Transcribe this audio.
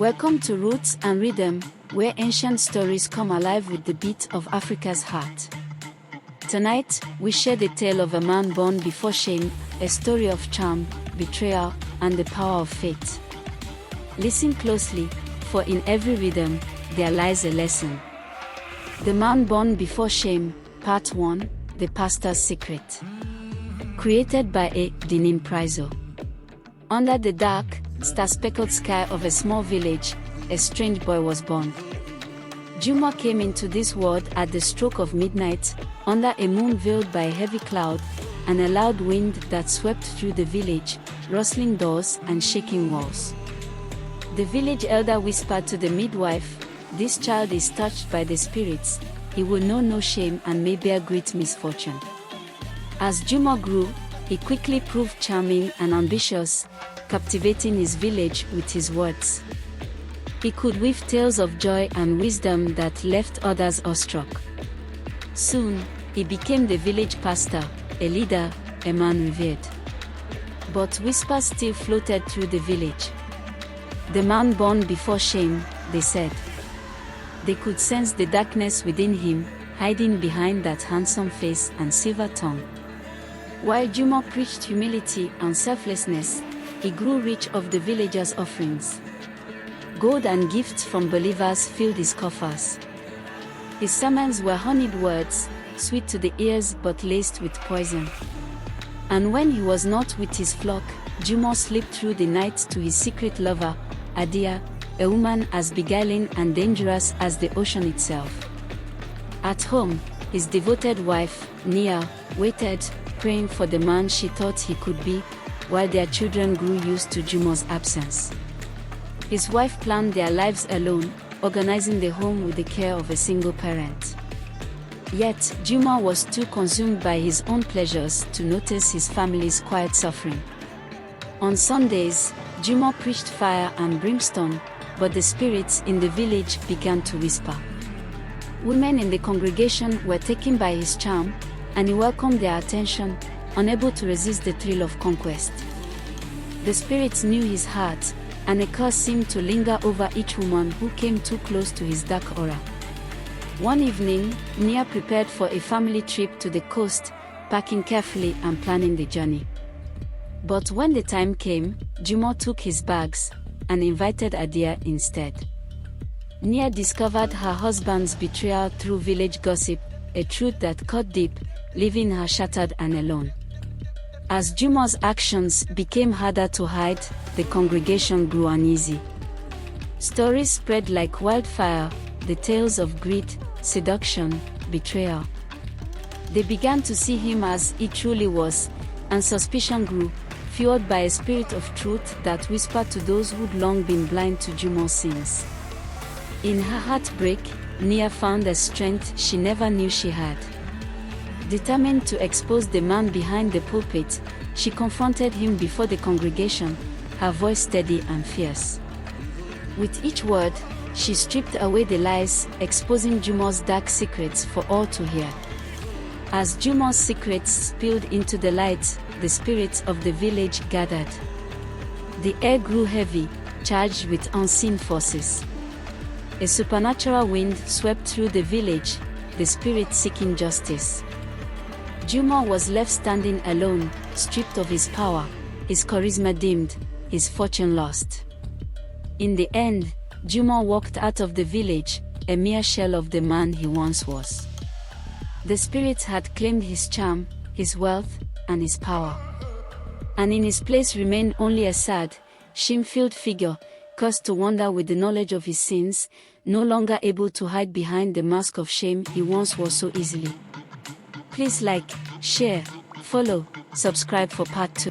Welcome to Roots and Rhythm, where ancient stories come alive with the beat of Africa's heart. Tonight, we share the tale of a man born before shame, a story of charm, betrayal, and the power of fate. Listen closely, for in every rhythm, there lies a lesson. The Man Born Before Shame, Part 1, The Pastor's Secret. Created by Deneen Priso. Under the dark, star-speckled sky of a small village, a strange boy was born. Juma came into this world at the stroke of midnight, under a moon veiled by a heavy cloud, and a loud wind that swept through the village, rustling doors and shaking walls. The village elder whispered to the midwife, "This child is touched by the spirits, he will know no shame and may bear great misfortune." As Juma grew, he quickly proved charming and ambitious, captivating his village with his words. He could weave tales of joy and wisdom that left others awestruck. Soon, he became the village pastor, a leader, a man revered. But whispers still floated through the village. The man born before shame, they said. They could sense the darkness within him, hiding behind that handsome face and silver tongue. While Juma preached humility and selflessness, he grew rich of the villagers' offerings. Gold and gifts from believers filled his coffers. His sermons were honeyed words, sweet to the ears but laced with poison. And when he was not with his flock, Juma slipped through the night to his secret lover, Adia, a woman as beguiling and dangerous as the ocean itself. At home, his devoted wife, Nia, waited, praying for the man she thought he could be, while their children grew used to Juma's absence. His wife planned their lives alone, organizing the home with the care of a single parent. Yet, Juma was too consumed by his own pleasures to notice his family's quiet suffering. On Sundays, Juma preached fire and brimstone, but the spirits in the village began to whisper. Women in the congregation were taken by his charm, and he welcomed their attention, unable to resist the thrill of conquest. The spirits knew his heart, and a curse seemed to linger over each woman who came too close to his dark aura. One evening, Nia prepared for a family trip to the coast, packing carefully and planning the journey. But when the time came, Juma took his bags and invited Adia instead. Nia discovered her husband's betrayal through village gossip, a truth that cut deep, leaving her shattered and alone. As Juma's actions became harder to hide, the congregation grew uneasy. Stories spread like wildfire, the tales of greed, seduction, betrayal. They began to see him as he truly was, and suspicion grew, fueled by a spirit of truth that whispered to those who'd long been blind to Juma's sins. In her heartbreak, Nia found a strength she never knew she had. Determined to expose the man behind the pulpit, she confronted him before the congregation, her voice steady and fierce. With each word, she stripped away the lies, exposing Juma's dark secrets for all to hear. As Juma's secrets spilled into the light, the spirits of the village gathered. The air grew heavy, charged with unseen forces. A supernatural wind swept through the village, the spirits seeking justice. Juma was left standing alone, stripped of his power, his charisma dimmed, his fortune lost. In the end, Juma walked out of the village, a mere shell of the man he once was. The spirits had claimed his charm, his wealth, and his power. And in his place remained only a sad, shame-filled figure, cursed to wander with the knowledge of his sins, no longer able to hide behind the mask of shame he once wore so easily. Please like, share, follow, subscribe for part 2.